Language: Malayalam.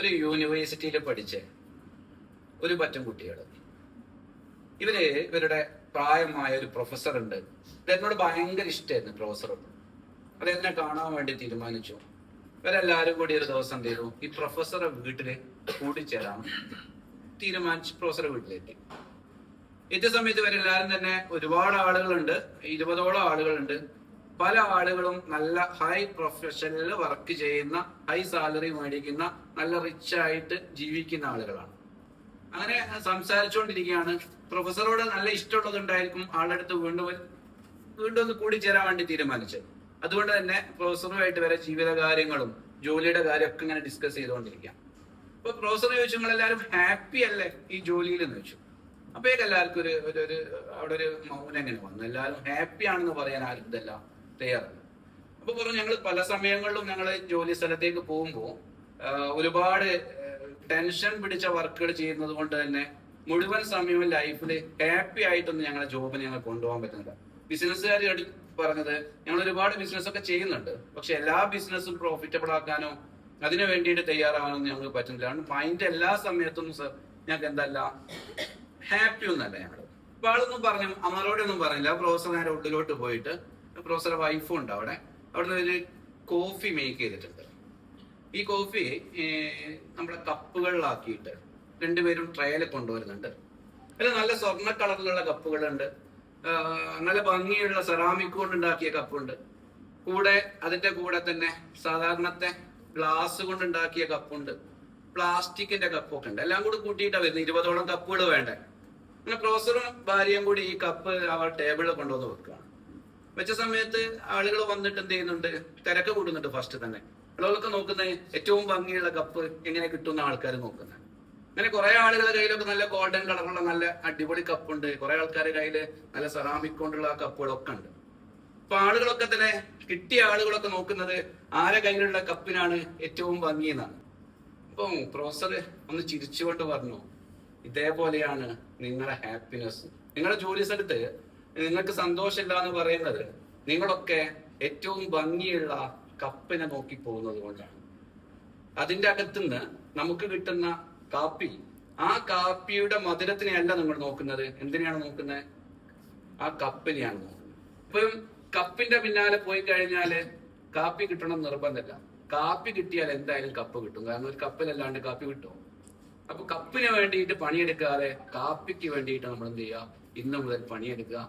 ഒരു യൂണിവേഴ്സിറ്റിയിൽ പഠിച്ച ഒരു പറ്റം കുട്ടികൾ, ഇവരുടെ പ്രായമായ ഒരു പ്രൊഫസർ ഉണ്ട്. എന്നോട് ഭയങ്കര ഇഷ്ടമായിരുന്നു പ്രൊഫസർ. അദ്ദേഹത്തിനെ കാണാൻ വേണ്ടി തീരുമാനിച്ചു. ഇവരെല്ലാരും കൂടി ഒരു ദിവസം എന്ത് ചെയ്തു, ഈ പ്രൊഫസറെ വീട്ടില് കൂടിച്ചേരാൻ തീരുമാനിച്ചു. പ്രൊഫസറെ വീട്ടിലെത്തി. എത്തിയ സമയത്ത് ഇവരെല്ലാരും തന്നെ ഒരുപാട് ആളുകളുണ്ട്, 20ഓളം ആളുകളുണ്ട്. പല ആളുകളും നല്ല ഹൈ പ്രൊഫഷനിൽ വർക്ക് ചെയ്യുന്ന, ഹൈ സാലറി മേടിക്കുന്ന, നല്ല റിച്ച് ആയിട്ട് ജീവിക്കുന്ന ആളുകളാണ്. അങ്ങനെ സംസാരിച്ചുകൊണ്ടിരിക്കുകയാണ്. പ്രൊഫസറോട് നല്ല ഇഷ്ടമുള്ളതുണ്ടായിരിക്കും ആളെടുത്ത് വീണ്ടും ഒന്ന് കൂടിച്ചേരാൻ വേണ്ടി തീരുമാനിച്ചത്. അതുകൊണ്ട് തന്നെ പ്രൊഫസറുമായിട്ട് വരെ ജീവിത കാര്യങ്ങളും ജോലിയുടെ കാര്യമൊക്കെ ഇങ്ങനെ ഡിസ്കസ് ചെയ്തുകൊണ്ടിരിക്കാം. അപ്പൊ പ്രൊഫസർ ചോദിച്ചു, നിങ്ങളെല്ലാവരും ഹാപ്പി അല്ലേ ഈ ജോലിയിൽ എന്ന് ചോദിച്ചു. അപ്പോഴേക്ക് എല്ലാവർക്കും അവിടെ ഒരു മൗനം എങ്ങനെ വന്നു. എല്ലാവരും ഹാപ്പി ആണെന്ന് പറയാൻ ആരും ഇതല്ല തയ്യാറാണ്. അപ്പൊ പറഞ്ഞു, ഞങ്ങൾ പല സമയങ്ങളിലും ഞങ്ങൾ ജോലി സ്ഥലത്തേക്ക് പോകുമ്പോൾ ഒരുപാട് ടെൻഷൻ പിടിച്ച വർക്കുകൾ ചെയ്യുന്നത് കൊണ്ട് തന്നെ മുഴുവൻ സമയവും ലൈഫിൽ ഹാപ്പി ആയിട്ടൊന്നും ഞങ്ങളുടെ ജോബിന് ഞങ്ങൾ കൊണ്ടുപോകാൻ പറ്റുന്നില്ല. ബിസിനസ്സുകാർ പറഞ്ഞത്, ഞങ്ങൾ ഒരുപാട് ബിസിനസ് ഒക്കെ ചെയ്യുന്നുണ്ട്, പക്ഷെ എല്ലാ ബിസിനസ്സും പ്രോഫിറ്റബിൾ ആക്കാനോ അതിനു വേണ്ടിയിട്ട് തയ്യാറാവാനോ ഞങ്ങൾക്ക് പറ്റുന്നില്ല. മൈൻഡ് എല്ലാ സമയത്തൊന്നും സർ ഞങ്ങൾക്ക് എന്തല്ല ഹാപ്പി ഒന്നല്ല ഞങ്ങൾ. അപ്പൊ ആളൊന്നും പറഞ്ഞു, അമ്മളോടൊന്നും പറഞ്ഞില്ല. പ്രൊഫസർ നേരെ ഉള്ളിലോട്ട് പോയിട്ട്, പ്രൊഫസറുടെ വൈഫും ഉണ്ട് അവിടുന്ന് ഒരു കോഫി മേക്ക് ചെയ്തിട്ടുണ്ട്. ഈ കോഫി നമ്മുടെ കപ്പുകളിലാക്കിയിട്ട് രണ്ടുപേരും ട്രയൽ കൊണ്ടുവരുന്നുണ്ട്. അതിൽ നല്ല സ്വർണ്ണ കളറിലുള്ള കപ്പുകളുണ്ട്, നല്ല ഭംഗിയുള്ള സെറാമിക് കൊണ്ട് ഉണ്ടാക്കിയ കപ്പുണ്ട്, അതിന്റെ കൂടെ തന്നെ സാധാരണത്തെ ഗ്ലാസ് കൊണ്ട് ഉണ്ടാക്കിയ കപ്പുണ്ട്, പ്ലാസ്റ്റിക്കിന്റെ കപ്പൊക്കെ ഉണ്ട്. എല്ലാം കൂടി കൂട്ടിയിട്ടാണ് വരുന്നത്. 20ഓളം കപ്പുകൾ വേണ്ടേ. അങ്ങനെ പ്രൊഫസറും ഭാര്യയും കൂടി ഈ കപ്പ് അവർ ടേബിളിൽ കൊണ്ടുവന്ന് വെക്കുകയാണ്. വെച്ച സമയത്ത് ആളുകൾ വന്നിട്ട് എന്ത് ചെയ്യുന്നുണ്ട്, തിരക്ക് കൂടുന്നുണ്ട്. ഫസ്റ്റ് തന്നെ ആളുകളൊക്കെ നോക്കുന്നത് ഏറ്റവും ഭംഗിയുള്ള കപ്പ് എങ്ങനെ കിട്ടുന്ന ആൾക്കാർ നോക്കുന്നത്. അങ്ങനെ കുറെ ആളുകളുടെ കയ്യിലൊക്കെ നല്ല ഗോൾഡൻ കളറുള്ള നല്ല അടിപൊളി കപ്പുണ്ട്, കുറെ ആൾക്കാരുടെ കയ്യില് നല്ല സെറാമിക് കൊണ്ടുള്ള കപ്പുകളൊക്കെ ഉണ്ട്. അപ്പൊ ആളുകളൊക്കെ തന്നെ കിട്ടിയ ആളുകളൊക്കെ നോക്കുന്നത് ആരെ കയ്യിലുള്ള കപ്പിനാണ് ഏറ്റവും ഭംഗിയെന്നാണ്. അപ്പൊ പ്രൊഫസർ ഒന്ന് ചിരിച്ചുകൊണ്ട് പറഞ്ഞു, ഇതേപോലെയാണ് നിങ്ങളുടെ ഹാപ്പിനെസ്. നിങ്ങളുടെ ജോലി സ്ഥലത്ത് നിങ്ങൾക്ക് സന്തോഷമില്ല എന്ന് പറയുന്നത് നിങ്ങളൊക്കെ ഏറ്റവും ഭംഗിയുള്ള കപ്പിനെ നോക്കി പോകുന്നത് കൊണ്ടാണ്. അതിന്റെ അകത്തുനിന്ന് നമുക്ക് കിട്ടുന്ന കാപ്പി, ആ കാപ്പിയുടെ മധുരത്തിനെയല്ല നിങ്ങൾ നോക്കുന്നത്. എന്തിനാണ് നോക്കുന്നത്? ആ കപ്പിനെയാണ് നോക്കുന്നത്. ഇപ്പം കപ്പിന്റെ പിന്നാലെ പോയി കഴിഞ്ഞാല് കാപ്പി കിട്ടണം നിർബന്ധമില്ല. കാപ്പി കിട്ടിയാൽ എന്തായാലും കപ്പ് കിട്ടും. കാരണം ഒരു കപ്പിലല്ലാണ്ട് കാപ്പി കിട്ടും. അപ്പൊ കപ്പിന് വേണ്ടിയിട്ട് പണിയെടുക്കാതെ കാപ്പിക്ക് വേണ്ടിയിട്ട് നമ്മൾ എന്ത് ചെയ്യുക, ഇന്നു മുതൽ പണിയെടുക്കുക.